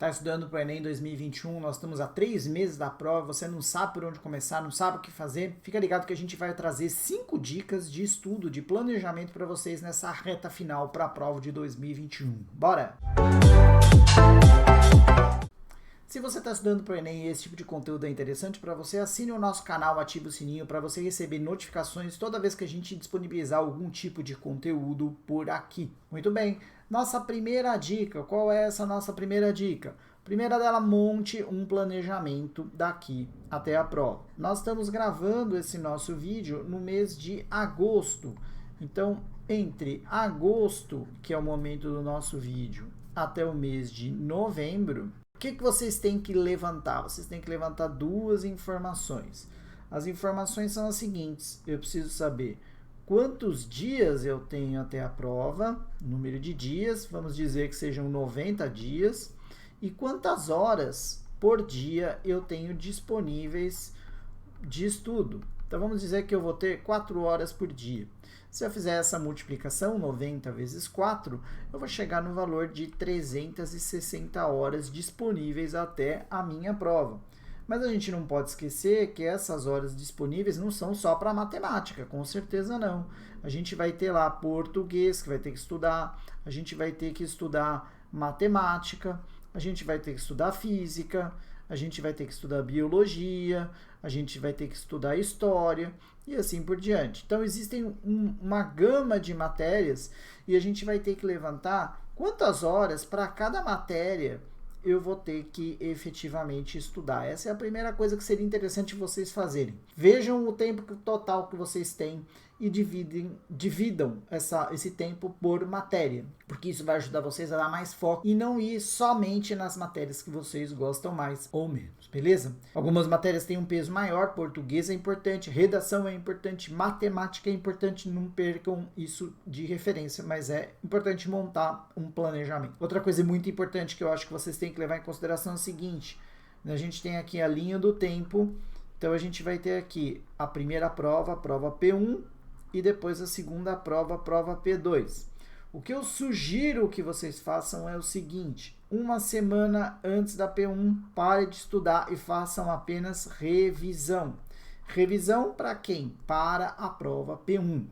Está estudando para o Enem 2021, nós estamos há 3 meses da prova, você não sabe por onde começar, não sabe o que fazer, fica ligado que a gente vai trazer 5 dicas de estudo, de planejamento para vocês nessa reta final para a prova de 2021. Bora! Se você está estudando para o Enem e esse tipo de conteúdo é interessante para você, assine o nosso canal, ative o sininho para você receber notificações toda vez que a gente disponibilizar algum tipo de conteúdo por aqui. Muito bem, nossa primeira dica, qual é essa nossa primeira dica? Primeira dela, monte um planejamento daqui até a prova. Nós estamos gravando esse nosso vídeo no mês de agosto, então entre agosto, que é o momento do nosso vídeo, até o mês de novembro, o que vocês têm que levantar? Vocês têm que levantar 2 informações. As informações são as seguintes: eu preciso saber quantos dias eu tenho até a prova, número de dias, vamos dizer que sejam 90 dias, e quantas horas por dia eu tenho disponíveis de estudo. Então vamos dizer que eu vou ter 4 horas por dia. Se eu fizer essa multiplicação, 90 vezes 4, eu vou chegar no valor de 360 horas disponíveis até a minha prova. Mas a gente não pode esquecer que essas horas disponíveis não são só para matemática, com certeza não. A gente vai ter lá português, que vai ter que estudar, a gente vai ter que estudar matemática, a gente vai ter que estudar física, a gente vai ter que estudar biologia, a gente vai ter que estudar história e assim por diante. Então, existem uma gama de matérias e a gente vai ter que levantar quantas horas para cada matéria eu vou ter que efetivamente estudar. Essa é a primeira coisa que seria interessante vocês fazerem. Vejam o tempo total que vocês têm e dividam esse tempo por matéria, porque isso vai ajudar vocês a dar mais foco e não ir somente nas matérias que vocês gostam mais ou menos, beleza? Algumas matérias têm um peso maior, português é importante, redação é importante, matemática é importante, não percam isso de referência, mas é importante montar um planejamento. Outra coisa muito importante que eu acho que vocês têm que levar em consideração é o seguinte: a gente tem aqui a linha do tempo, então a gente vai ter aqui a primeira prova, a prova P1, e depois a segunda prova, a prova P2. O que eu sugiro que vocês façam é o seguinte: uma semana antes da P1, pare de estudar e façam apenas revisão. Revisão para quem? Para a prova P1.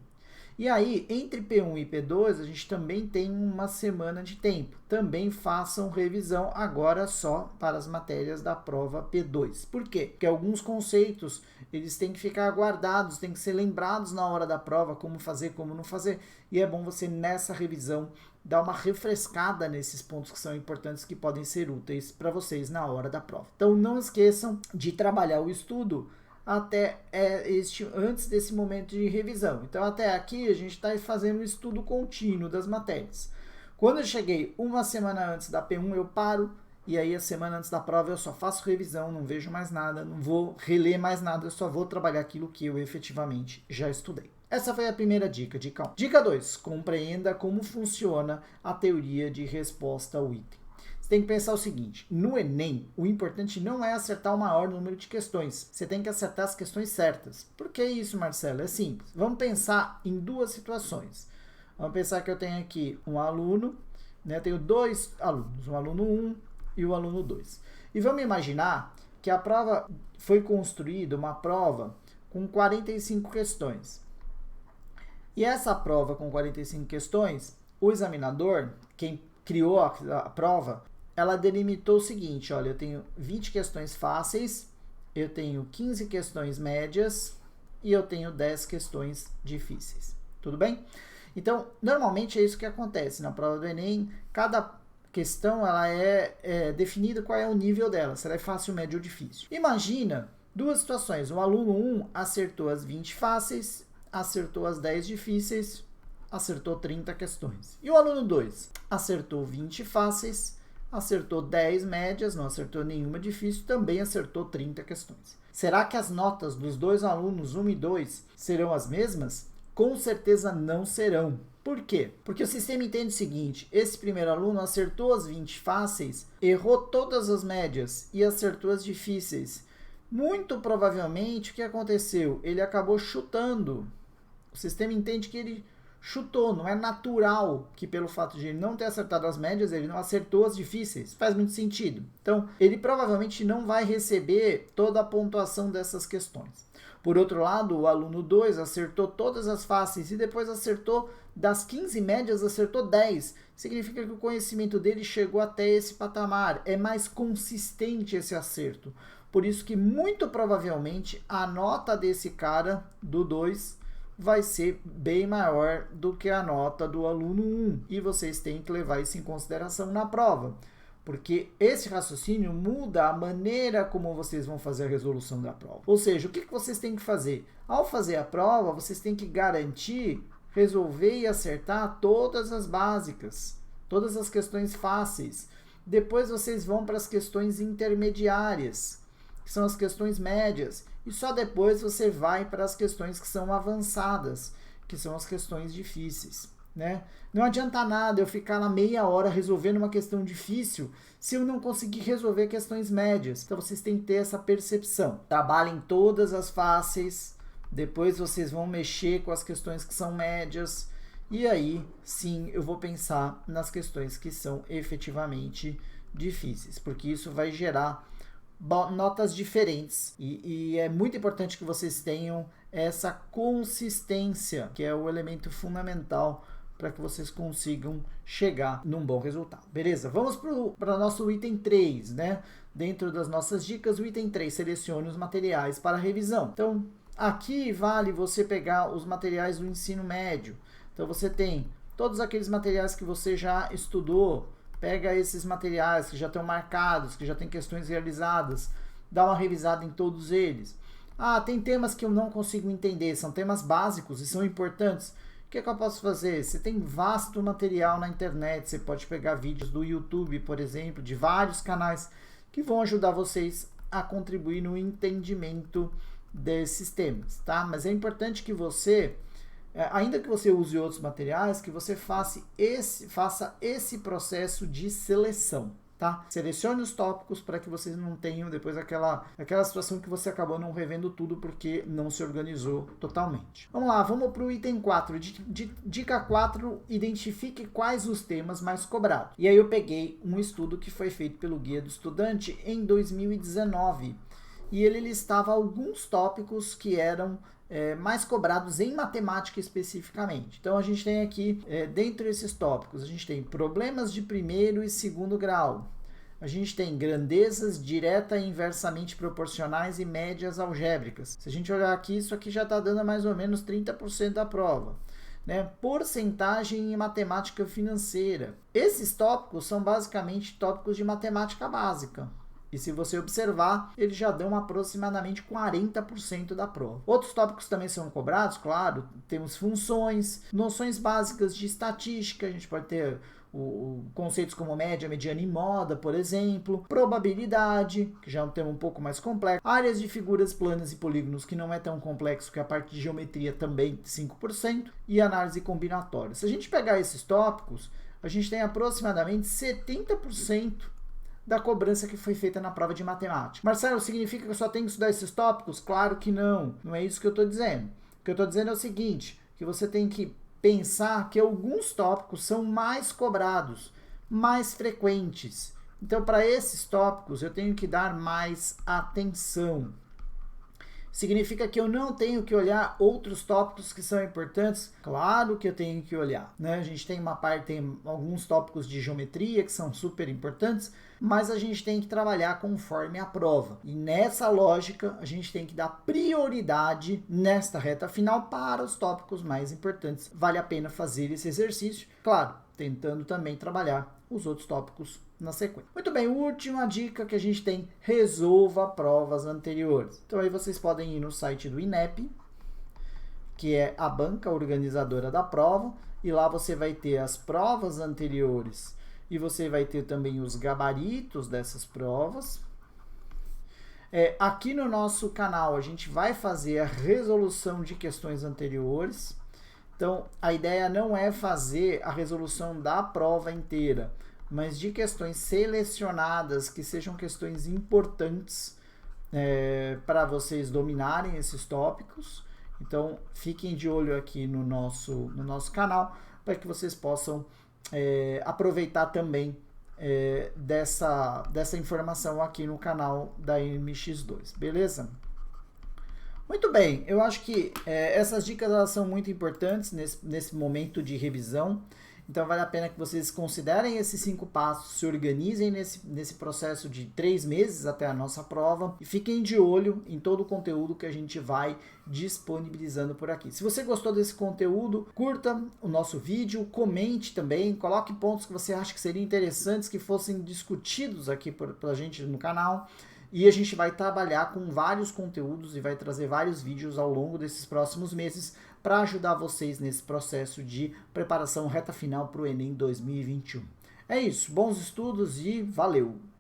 E aí, entre P1 e P2, a gente também tem uma semana de tempo. Também façam revisão agora só para as matérias da prova P2. Por quê? Porque alguns conceitos, eles têm que ficar guardados, têm que ser lembrados na hora da prova, como fazer, como não fazer. E é bom você, nessa revisão, dar uma refrescada nesses pontos que são importantes, que podem ser úteis para vocês na hora da prova. Então, não esqueçam de trabalhar o estudo até antes desse momento de revisão. Então, até aqui, a gente está fazendo um estudo contínuo das matérias. Quando eu cheguei uma semana antes da P1, eu paro, e aí a semana antes da prova eu só faço revisão, não vejo mais nada, não vou reler mais nada, eu só vou trabalhar aquilo que eu efetivamente já estudei. Essa foi a primeira dica, dica 1. Dica 2, compreenda como funciona a teoria de resposta ao item. Você tem que pensar o seguinte: no Enem, o importante não é acertar o maior número de questões. Você tem que acertar as questões certas. Por que isso, Marcelo? É simples. Vamos pensar em 2 situações. Vamos pensar que eu tenho aqui um aluno, né? Eu tenho 2 alunos, o aluno 1 e o aluno 2. E vamos imaginar que a prova foi construída, uma prova com 45 questões. E essa prova com 45 questões, o examinador, quem criou a prova, ela delimitou o seguinte: olha, eu tenho 20 questões fáceis, eu tenho 15 questões médias e eu tenho 10 questões difíceis. Tudo bem? Então, normalmente é isso que acontece na prova do Enem. Cada questão ela é definida qual é o nível dela, se ela é fácil, médio ou difícil. Imagina 2 situações: o aluno 1 acertou as 20 fáceis, acertou as 10 difíceis, acertou 30 questões. E o aluno 2 acertou 20 fáceis, acertou 10 médias, não acertou nenhuma difícil, também acertou 30 questões. Será que as notas dos 2 alunos, 1 e 2, serão as mesmas? Com certeza não serão. Por quê? Porque o sistema entende o seguinte: esse primeiro aluno acertou as 20 fáceis, errou todas as médias e acertou as difíceis. Muito provavelmente, o que aconteceu? Ele acabou chutando. O sistema entende que ele chutou, não é natural que pelo fato de ele não ter acertado as médias, ele não acertou as difíceis. Faz muito sentido. Então, ele provavelmente não vai receber toda a pontuação dessas questões. Por outro lado, o aluno 2 acertou todas as fáceis e depois acertou, das 15 médias, acertou 10. Significa que o conhecimento dele chegou até esse patamar. É mais consistente esse acerto. Por isso que, muito provavelmente, a nota desse cara, do 2, vai ser bem maior do que a nota do aluno 1. E vocês têm que levar isso em consideração na prova. Porque esse raciocínio muda a maneira como vocês vão fazer a resolução da prova. Ou seja, o que vocês têm que fazer? Ao fazer a prova, vocês têm que garantir, resolver e acertar todas as básicas, todas as questões fáceis. Depois vocês vão para as questões intermediárias, que são as questões médias. E só depois você vai para as questões que são avançadas, que são as questões difíceis. Né? Não adianta nada eu ficar na meia hora resolvendo uma questão difícil se eu não conseguir resolver questões médias. Então vocês têm que ter essa percepção. Trabalhem todas as fáceis, depois vocês vão mexer com as questões que são médias, e aí sim eu vou pensar nas questões que são efetivamente difíceis, porque isso vai gerar notas diferentes e é muito importante que vocês tenham essa consistência, que é o elemento fundamental para que vocês consigam chegar num bom resultado. Beleza? Vamos para o nosso item 3, né? Dentro das nossas dicas, o item 3, selecione os materiais para revisão. Então, aqui vale você pegar os materiais do ensino médio. Então, você tem todos aqueles materiais que você já estudou, pega esses materiais que já estão marcados, que já tem questões realizadas, dá uma revisada em todos eles. Ah, tem temas que eu não consigo entender, são temas básicos e são importantes. O que eu posso fazer? Você tem vasto material na internet, você pode pegar vídeos do YouTube, por exemplo, de vários canais que vão ajudar vocês a contribuir no entendimento desses temas, tá? Mas é importante que você, ainda que você use outros materiais, que você faça esse processo de seleção, tá? Selecione os tópicos para que vocês não tenham depois aquela situação que você acabou não revendo tudo porque não se organizou totalmente. Vamos lá, vamos para o item 4. Dica 4, identifique quais os temas mais cobrados. E aí eu peguei um estudo que foi feito pelo Guia do Estudante em 2019. E ele listava alguns tópicos que eram mais cobrados em matemática especificamente. Então a gente tem aqui, dentro desses tópicos, a gente tem problemas de primeiro e segundo grau. A gente tem grandezas direta e inversamente proporcionais e médias algébricas. Se a gente olhar aqui, isso aqui já está dando mais ou menos 30% da prova. Né? Porcentagem em matemática financeira. Esses tópicos são basicamente tópicos de matemática básica. E se você observar, eles já dão aproximadamente 40% da prova. Outros tópicos também são cobrados, claro. Temos funções, noções básicas de estatística. A gente pode ter conceitos como média, mediana e moda, por exemplo. Probabilidade, que já é um tema um pouco mais complexo. Áreas de figuras planas e polígonos, que não é tão complexo, que a parte de geometria também 5%. E análise combinatória. Se a gente pegar esses tópicos, a gente tem aproximadamente 70% da cobrança que foi feita na prova de matemática. Marcelo, significa que eu só tenho que estudar esses tópicos? Claro que não. Não é isso que eu estou dizendo. O que eu estou dizendo é o seguinte, que você tem que pensar que alguns tópicos são mais cobrados, mais frequentes. Então, para esses tópicos, eu tenho que dar mais atenção. Significa que eu não tenho que olhar outros tópicos que são importantes? Claro que eu tenho que olhar, né? A gente tem tem alguns tópicos de geometria que são super importantes, mas a gente tem que trabalhar conforme a prova. E nessa lógica, a gente tem que dar prioridade nesta reta final para os tópicos mais importantes. Vale a pena fazer esse exercício, claro, tentando também trabalhar os outros tópicos na sequência. Muito bem, última dica que a gente tem, resolva provas anteriores. Então aí vocês podem ir no site do INEP, que é a banca organizadora da prova, e lá você vai ter as provas anteriores e você vai ter também os gabaritos dessas provas. Aqui no nosso canal a gente vai fazer a resolução de questões anteriores. Então a ideia não é fazer a resolução da prova inteira, mas de questões selecionadas que sejam questões importantes para vocês dominarem esses tópicos Então, fiquem de olho aqui no nosso canal para que vocês possam aproveitar também dessa informação aqui no canal da MX2, beleza? Muito bem, eu acho que essas dicas elas são muito importantes nesse momento de revisão. Então vale a pena que vocês considerem esses 5 passos, se organizem nesse processo de 3 meses até a nossa prova e fiquem de olho em todo o conteúdo que a gente vai disponibilizando por aqui. Se você gostou desse conteúdo, curta o nosso vídeo, comente também, coloque pontos que você acha que seriam interessantes que fossem discutidos aqui pela gente no canal. E a gente vai trabalhar com vários conteúdos e vai trazer vários vídeos ao longo desses próximos meses para ajudar vocês nesse processo de preparação reta final para o Enem 2021. É isso, bons estudos e valeu!